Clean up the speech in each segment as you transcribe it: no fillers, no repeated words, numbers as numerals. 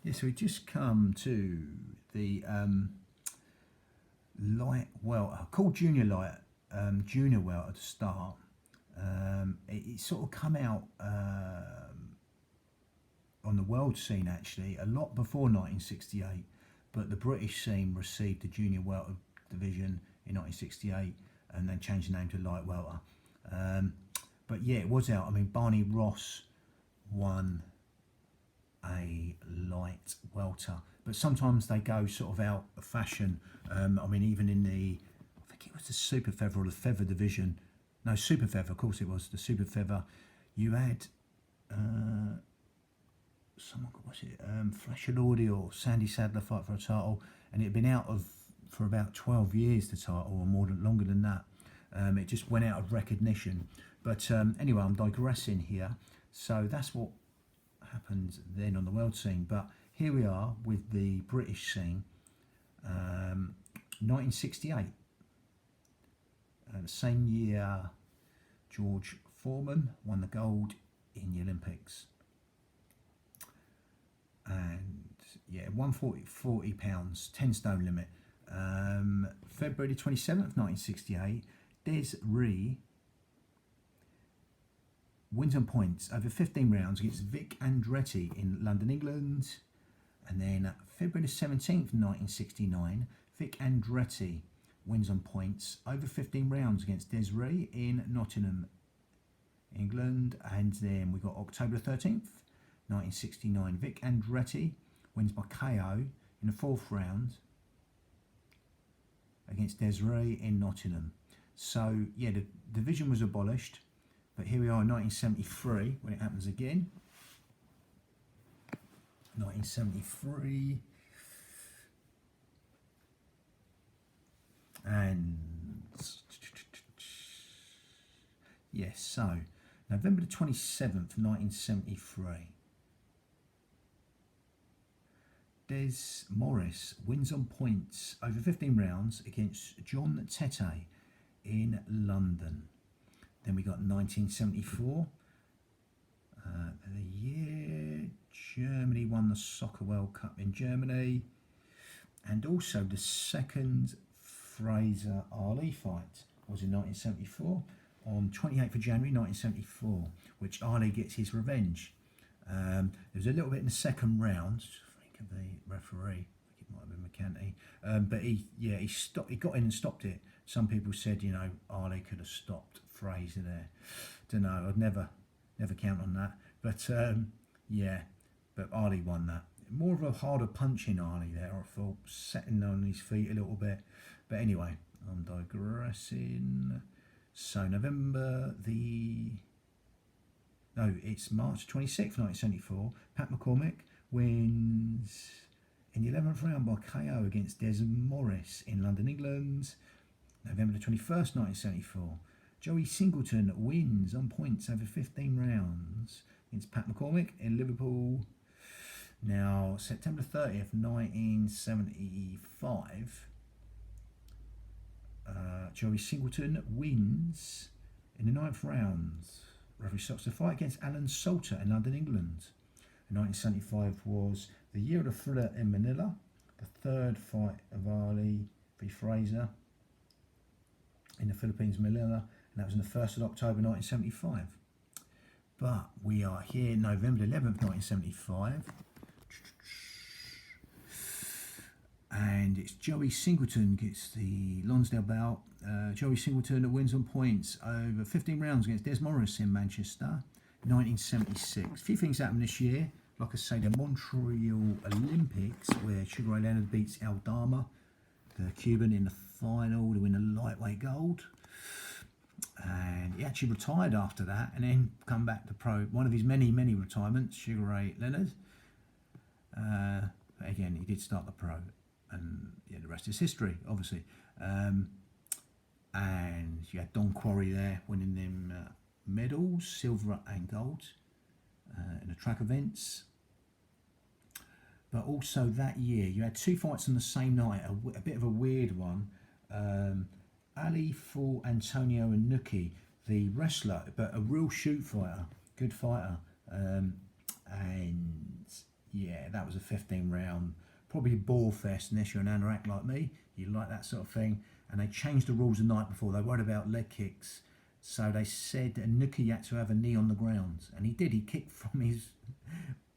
Yeah, so we just come to the light welter, called junior light, junior welter to start. It sort of come out on the world scene actually a lot before 1968, but the British scene received the junior welter division in 1968 and then changed the name to light welter. But yeah, it was out. I mean, Barney Ross won a light welter, but sometimes they go sort of out of fashion. I mean, even in the, I think it was the super feather or the feather division. No, super feather, of course it was the super feather. You had someone, what was it? Flash Lordy or Sandy Sadler fight for a title, and it had been out of for about 12 years, the title, or longer than that. It just went out of recognition. But anyway, I'm digressing here. So that's what happened then on the world scene. But here we are with the British scene, 1968. The same year, George Foreman won the gold in the Olympics. And yeah, 140 pounds, 10 stone limit. February 27th, 1968, Des Ree wins on points over 15 rounds against Vic Andretti in London, England. And then February 17th, 1969, Vic Andretti wins on points over 15 rounds against Des Ree in Nottingham, England. And then we got October 13th, 1969, Vic Andretti wins by KO in the 4th round against Des Ree in Nottingham. So yeah, the division was abolished, but here we are in 1973 when it happens again. 1973, and yes, so November the 27th, 1973. Des Morris wins on points over 15 rounds against John Tete in London. Then we got 1974, the year Germany won the Soccer World Cup in Germany, and also the second Fraser Ali fight was in 1974 on 28th of January 1974, which Ali gets his revenge. There was a little bit in the second round. The referee, I think it might have been McCanty, but he stopped. He got in and stopped it. Some people said, Ali could have stopped Fraser there. Don't know. I'd never count on that. But but Ali won that. More of a harder punching Ali there, I thought, setting on his feet a little bit. But anyway, I'm digressing. So it's March 26th, 1974. Pat McCormick wins in the 11th round by KO against Des Morris in London, England. November the 21st, 1974. Joey Singleton wins on points over 15 rounds against Pat McCormick in Liverpool. Now, September 30th, 1975. Joey Singleton wins in the 9th round. Referee stops the fight against Alan Salter in London, England. 1975 was the year of the thriller in Manila, the third fight of Ali v Fraser in the Philippines, Manila, and that was on the 1st of October 1975. But we are here November 11th, 1975, and it's Joey Singleton gets the Lonsdale bout. Joey Singleton wins on points over 15 rounds against Des Morris in Manchester, 1976. A few things happened this year. Like I say, the Montreal Olympics, where Sugar Ray Leonard beats Aldama, the Cuban, in the final to win the lightweight gold. And he actually retired after that and then come back to pro. One of his many retirements, Sugar Ray Leonard. But again, he did start the pro. And yeah, the rest is history, obviously. And you had Don Quarry there winning them medals, silver and gold, in the track events. But also that year, you had two fights on the same night, a bit of a weird one. Ali fought Antonio Inuki, the wrestler, but a real shoot fighter, good fighter. And yeah, that was a 15 round, probably a ball fest unless you're an anorak like me. You like that sort of thing. And they changed the rules the night before. They worried about leg kicks. So they said Anuki had to have a knee on the ground. And he did. He kicked from his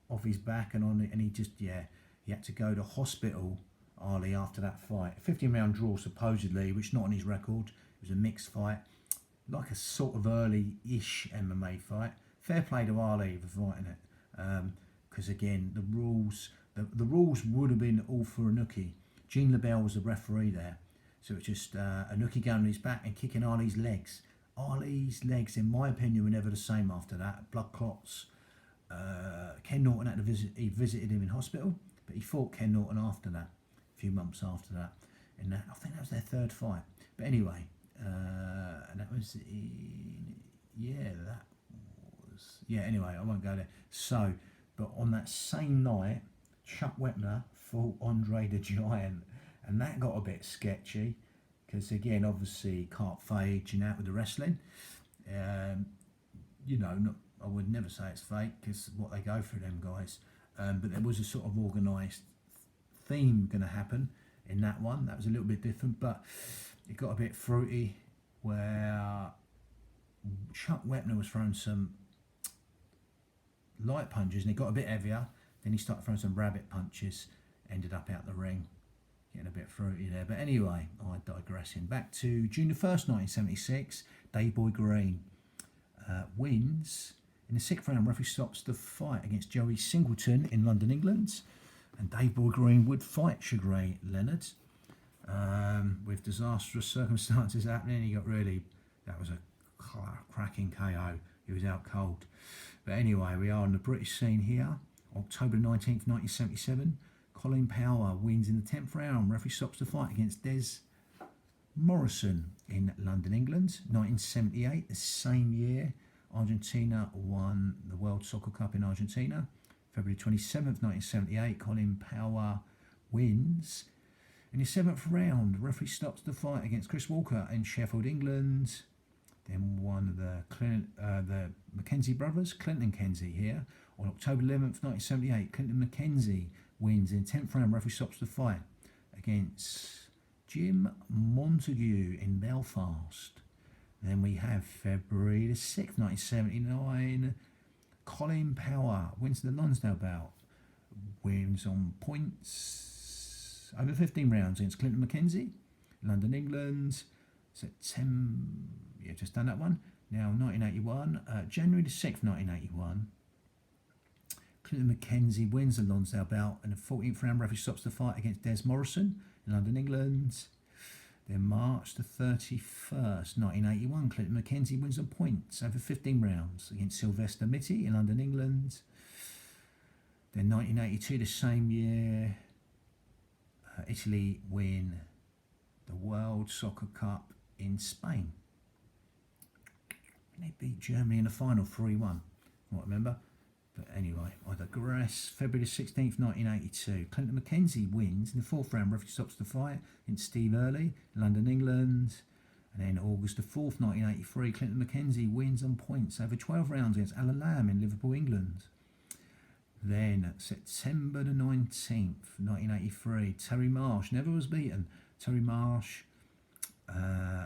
off his back and on it. And he just, yeah, he had to go to hospital, Ali, after that fight. A 15 round draw, supposedly, which not on his record. It was a mixed fight. Like a sort of early-ish MMA fight. Fair play to Ali for fighting it. Because again, the rules would have been all for Anuki. Gene LaBelle was the referee there. So it's just Anuki going on his back and kicking Ali's legs. Ali's legs, in my opinion, were never the same after that. Blood clots. Ken Norton had to visit. He visited him in hospital, but he fought Ken Norton after that, a few months after that. And that, I think that was their third fight. But anyway, and that was in, anyway, I won't go there. So, but on that same night, Chuck Wepner fought Andre the Giant. And that got a bit sketchy because, again, obviously can't fade out with the wrestling. You know, I would never say it's fake because what they go through, them guys. But there was a sort of organised theme going to happen in that one. That was a little bit different, but it got a bit fruity where Chuck Wepner was throwing some light punches and it got a bit heavier. Then he started throwing some rabbit punches, ended up out the ring. Getting a bit fruity there. But anyway, I digressing. Back to June the 1st, 1976, Dave Boy Green wins. In the 6th round, referee stops the fight against Joey Singleton in London, England. And Dave Boy Green would fight Sugar Leonard. With disastrous circumstances happening, he got really, that was a cracking KO. He was out cold. But anyway, we are on the British scene here. October 19th, 1977. Colin Power wins in the 10th round. Referee stops the fight against Des Morrison in London, England. 1978, the same year, Argentina won the World Soccer Cup in Argentina. February 27th, 1978, Colin Power wins. In the 7th round, referee stops the fight against Chris Walker in Sheffield, England. Then one of the Mackenzie brothers, Clinton Mackenzie here. On October 11th, 1978, Clinton Mackenzie wins in 10th round. Referee stops the fight against Jim Montague in Belfast. Then we have February the 6th, 1979. Colin Power wins the Lonsdale bout. Wins on points over 15 rounds against Clinton Mackenzie, London, England. September, just done that one. Now 1981, January the 6th, 1981. Clinton Mackenzie wins the Lonsdale bout and the 14th round referee stops the fight against Des Morrison in London, England. Then March the 31st, 1981, Clinton Mackenzie wins on points over 15 rounds against Sylvester Mitty in London, England. Then 1982, the same year, Italy win the World Soccer Cup in Spain. They beat Germany in the final 3-1, I remember. But anyway, I digress. February the 16th, 1982. Clinton Mackenzie wins in the 4th round. Referee stops the fight against Steve Early, London, England. And then August the 4th, 1983. Clinton Mackenzie wins on points over 12 rounds against Alan Lamb in Liverpool, England. Then September the 19th, 1983. Terry Marsh never was beaten. Terry Marsh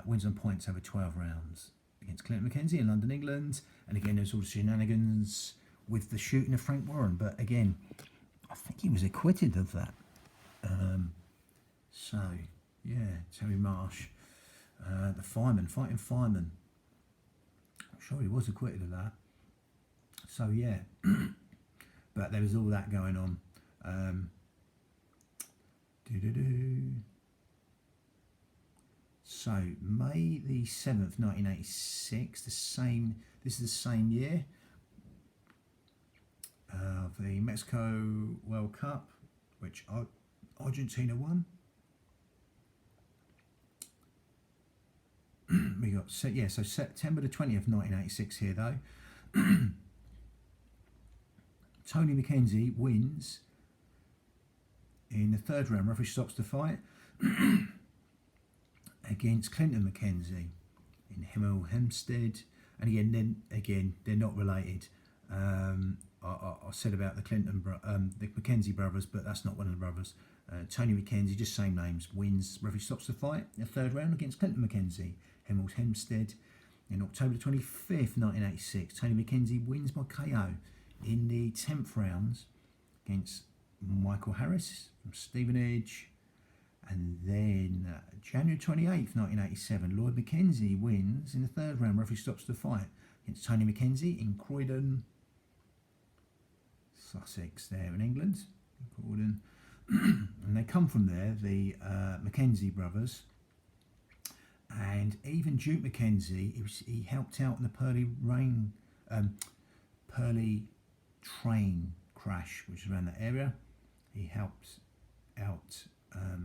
wins on points over 12 rounds against Clinton Mackenzie in London, England. And again, there's all the shenanigans with the shooting of Frank Warren, but again, I think he was acquitted of that. So, yeah, Terry Marsh, the fighting fireman. I'm sure he was acquitted of that. So, yeah, but there was all that going on. So, May the 7th, 1986, this is the same year. The Mexico World Cup, which Argentina won. We got so September the 20th, 1986 here though. Tony Mackenzie wins in the 3rd round. Referee stops the fight against Clinton Mackenzie in Hemel Hempstead, and again they're not related. I said about the the McKenzie brothers, but that's not one of the brothers. Tony McKenzie, just same names, wins. Referee stops the fight in the third round against Clinton McKenzie, Hemels Hempstead. In October the 25th, 1986, Tony McKenzie wins by KO in the 10th rounds against Michael Harris from Stevenage. And then January 28th, 1987, Lloyd McKenzie wins in the third round. Referee stops the fight against Tony McKenzie in Croydon, Sussex, there in England. Croydon. And they come from there, the McKenzie brothers. And even Duke McKenzie, he helped out in the Purley train crash, which is around that area. He helped out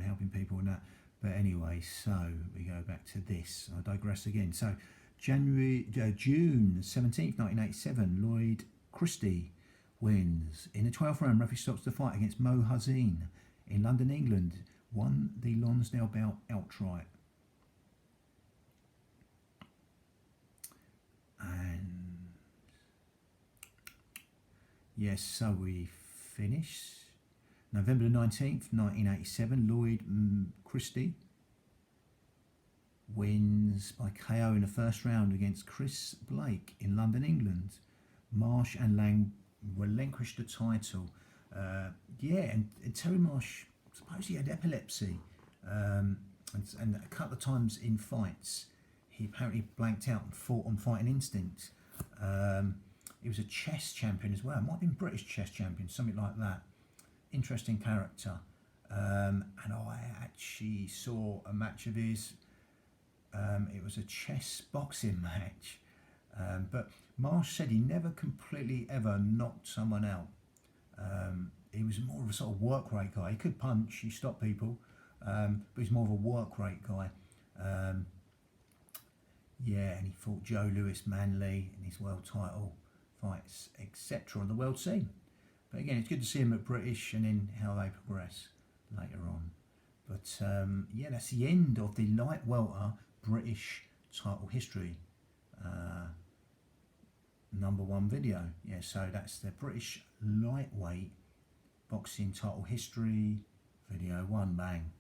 helping people in that. But anyway, so we go back to this. I digress again. So June 17th, 1987, Lloyd Christie wins in the 12th round. Referee stops the fight against Mo Hussein in London, England. Won the Lonsdale bout outright. And yes, so we finish. November the 19th, 1987, Lloyd Christie wins by KO in the first round against Chris Blake in London, England. Marsh and Lang relinquished the title. And Terry Marsh, I suppose he had epilepsy, and a couple of times in fights he apparently blanked out and fought on fighting instinct. He was a chess champion as well. Might have been British chess champion, something like that. Interesting character. And I actually saw a match of his. It was a chess boxing match. But Marsh said he never completely ever knocked someone out. He was more of a sort of work rate guy. He could punch, he stopped people, but he's more of a work rate guy. And he fought Joe Lewis Manley in his world title fights, etc. on the world scene. But again, it's good to see him at British and in how they progress later on. But that's the end of the light welter British title history #1 video. So that's the British lightweight boxing title history video 1. Bang.